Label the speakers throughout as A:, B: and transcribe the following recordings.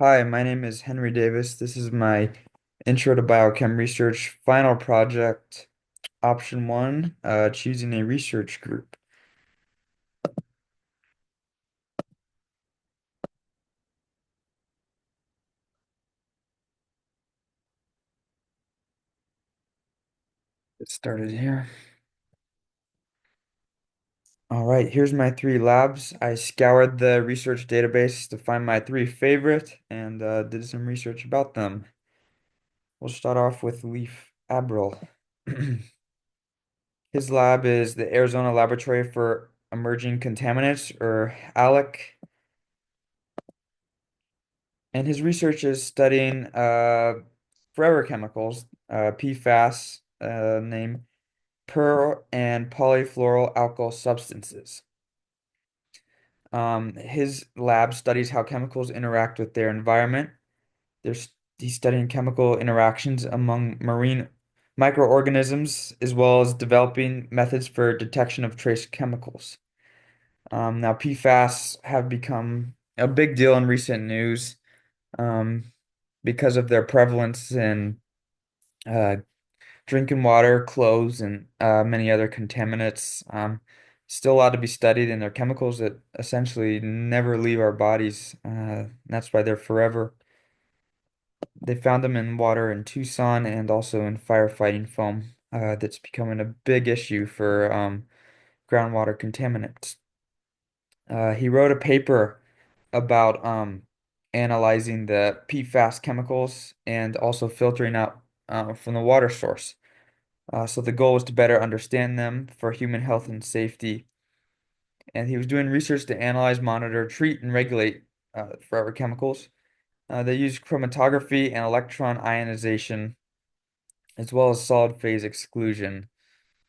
A: Hi, my name is Henry Davis. This is my Intro to Biochem Research final project, option one, choosing a research group. Get started here. All right, here's my three labs. I scoured the research database to find my three favorite and did some research about them. We'll start off with Leaf Abril. His lab is the Arizona Laboratory for Emerging Contaminants, or ALEC. And his research is studying forever chemicals, PFAS, name per and polyfluoroalkyl alkyl substances. His lab studies how chemicals interact with their environment. There's he's studying chemical interactions among marine microorganisms, as well as developing methods for detection of trace chemicals. Now, PFAS have become a big deal in recent news. Um, because of their prevalence in uh, drinking water, clothes, and many other contaminants. Still a lot to be studied, and they're chemicals that essentially never leave our bodies. That's why they're forever. They found them in water in Tucson and also in firefighting foam. That's becoming a big issue for groundwater contaminants. He wrote a paper about analyzing the PFAS chemicals and also filtering out from the water source. So the goal was to better understand them for human health and safety. And he was doing research to analyze, monitor, treat, and regulate forever chemicals. They used chromatography and electron ionization, as well as solid phase exclusion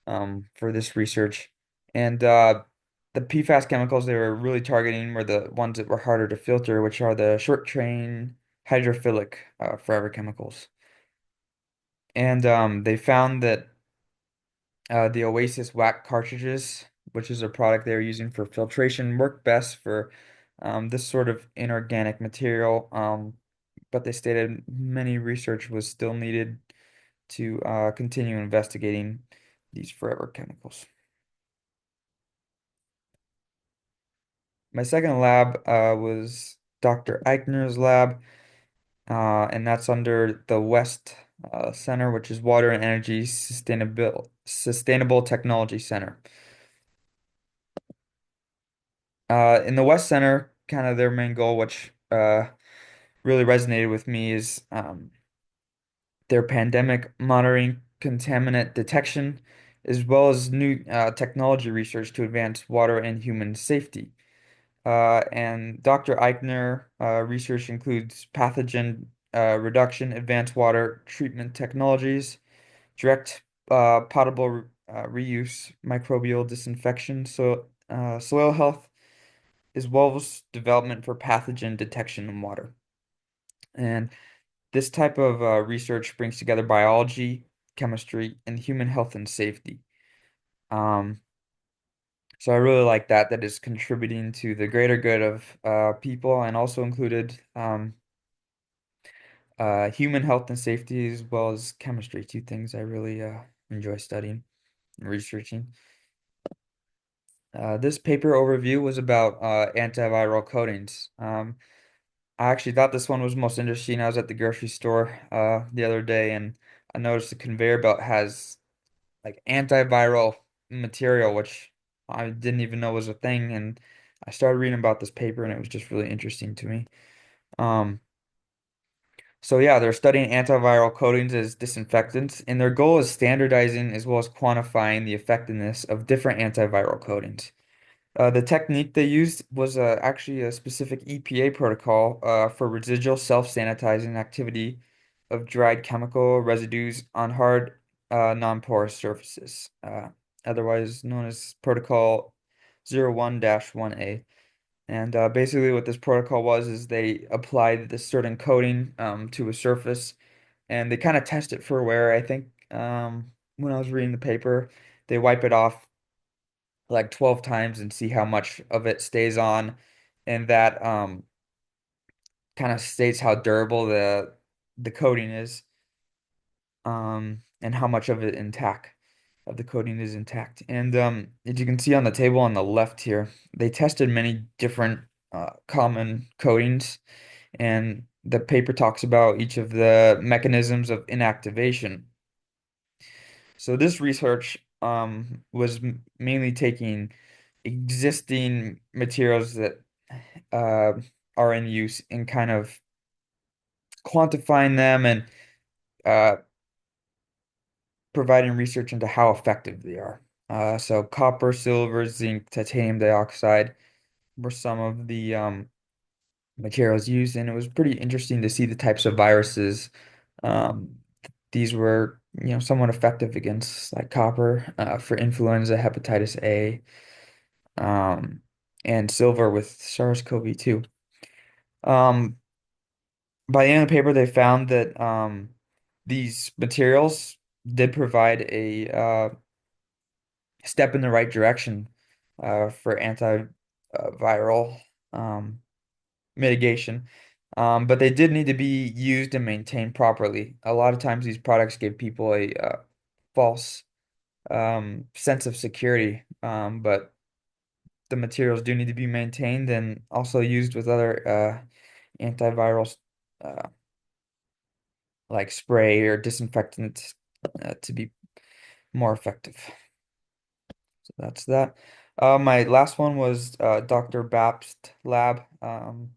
A: for this research. And the PFAS chemicals they were really targeting were the ones that were harder to filter, which are the short chain hydrophilic forever chemicals. And they found that the Oasis WAC cartridges, which is a product they were using for filtration, work best for this sort of inorganic material. But they stated many research was still needed to continue investigating these forever chemicals. My second lab was Dr. Eichner's lab, and that's under the West Center, which is Water and Energy Sustainable Technology Center. In the West Center, kind of their main goal, which really resonated with me, is their pandemic monitoring, contaminant detection, as well as new technology research to advance water and human safety. And Dr. Eichner research includes pathogen reduction, advanced water treatment technologies, direct potable reuse, microbial disinfection, soil health, as well as development for pathogen detection in water. And this type of research brings together biology, chemistry, and human health and safety. Um, so I really like that. That is contributing to the greater good of people, and also included human health and safety as well as chemistry. Two things I really enjoy studying and researching. This paper overview was about antiviral coatings. I actually thought this one was most interesting. I was at the grocery store the other day, and I noticed the conveyor belt has like antiviral material, which I didn't even know was a thing. And I started reading about this paper, and it was just really interesting to me. Um, so yeah, they're studying antiviral coatings as disinfectants, and their goal is standardizing as well as quantifying the effectiveness of different antiviral coatings. The technique they used was actually a specific EPA protocol for residual self-sanitizing activity of dried chemical residues on hard, non-porous surfaces, otherwise known as Protocol 01-1A. And basically, what this protocol was is they applied this certain coating to a surface, and they kind of test it for wear. I think when I was reading the paper, they wipe it off like 12 times and see how much of it stays on. And that kind of states how durable the coating is, and how much of it intact of the coating is intact. And as you can see on the table on the left here, they tested many different common coatings, and the paper talks about each of the mechanisms of inactivation. So this research was mainly taking existing materials that uh, are in use and kind of quantifying them and uh, providing research into how effective they are. So copper, silver, zinc, titanium dioxide were some of the materials used, and it was pretty interesting to see the types of viruses. Um, these were, somewhat effective against like copper for influenza, hepatitis A, um, and silver with SARS-CoV-2. Um, by the end of the paper, they found that these materials did provide a step in the right direction for antiviral mitigation. But they did need to be used and maintained properly. A lot of times, these products give people a false sense of security, but the materials do need to be maintained and also used with other antivirals uh, like spray or disinfectant to be more effective. So that's that. My last one was Dr. Bapst Lab, and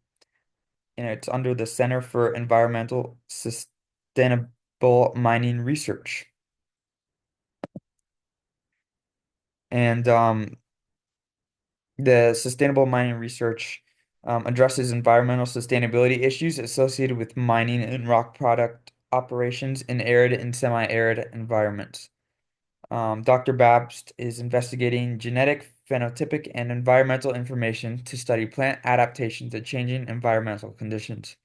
A: it's under the Center for Environmental Sustainable Mining Research. And the sustainable mining research addresses environmental sustainability issues associated with mining and rock product operations in arid and semi-arid environments. Dr. Babst is investigating genetic, phenotypic, and environmental information to study plant adaptation to changing environmental conditions.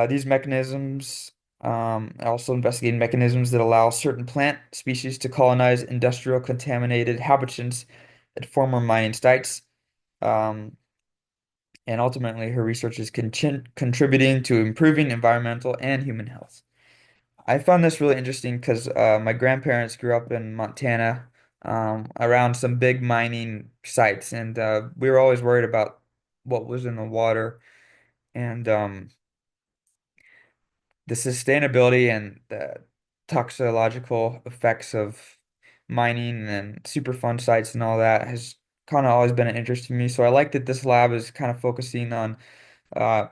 A: These mechanisms also investigating mechanisms that allow certain plant species to colonize industrial contaminated habitats at former mining sites. Um, and ultimately, her research is contributing to improving environmental and human health. I found this really interesting because my grandparents grew up in Montana, around some big mining sites, and we were always worried about what was in the water and the sustainability and the toxicological effects of mining and Superfund sites and all that has kind of always been an interest to me. So I like that this lab is kind of focusing on uh,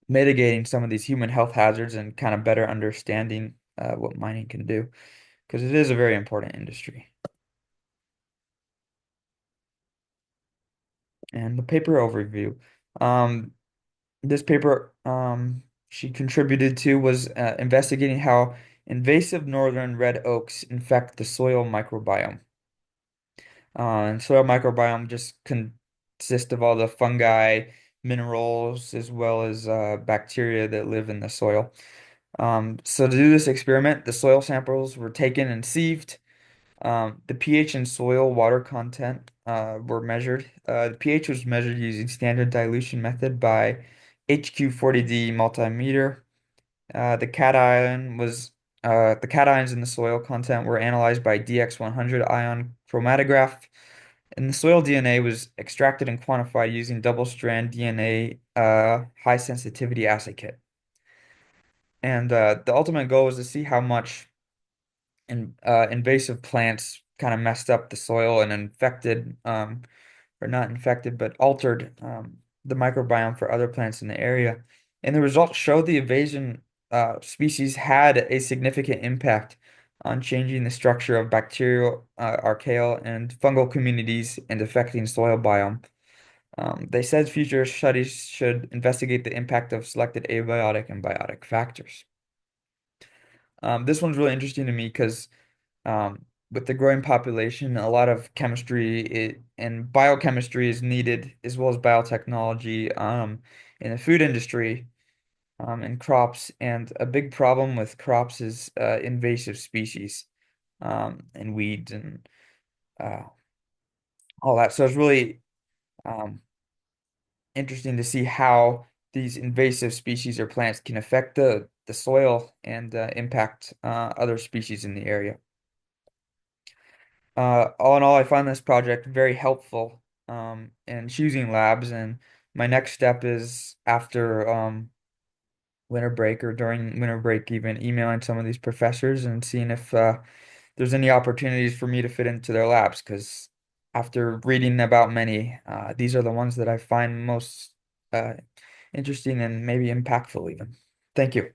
A: mitigating some of these human health hazards and kind of better understanding what mining can do because it is a very important industry. And the paper overview. Um, this paper she contributed to was investigating how invasive northern red oaks infect the soil microbiome. And soil microbiome just consists of all the fungi, minerals, as well as bacteria that live in the soil. So to do this experiment, the soil samples were taken and sieved. The pH and soil water content were measured. The pH was measured using standard dilution method by HQ40D multimeter. The cations in the soil content were analyzed by DX100 ion chromatograph, and the soil DNA was extracted and quantified using double-strand DNA high sensitivity assay kit. And the ultimate goal was to see how much invasive plants kind of messed up the soil and infected, or not infected, but altered the microbiome for other plants in the area. And the results showed the invasion species had a significant impact on changing the structure of bacterial, archaeal, and fungal communities and affecting soil biome. They said future studies should investigate the impact of selected abiotic and biotic factors. This one's really interesting to me because with the growing population, a lot of and biochemistry is needed, as well as biotechnology in the food industry and crops. And a big problem with crops is invasive species and weeds and uh, all that. So it's really um, interesting to see how these invasive species or plants can affect the soil and impact other species in the area. All in all, I find this project very helpful in choosing labs, and my next step is after winter break or during winter break, even emailing some of these professors and seeing if there's any opportunities for me to fit into their labs. Because after reading about many, these are the ones that I find most uh, interesting and maybe impactful even. Thank you.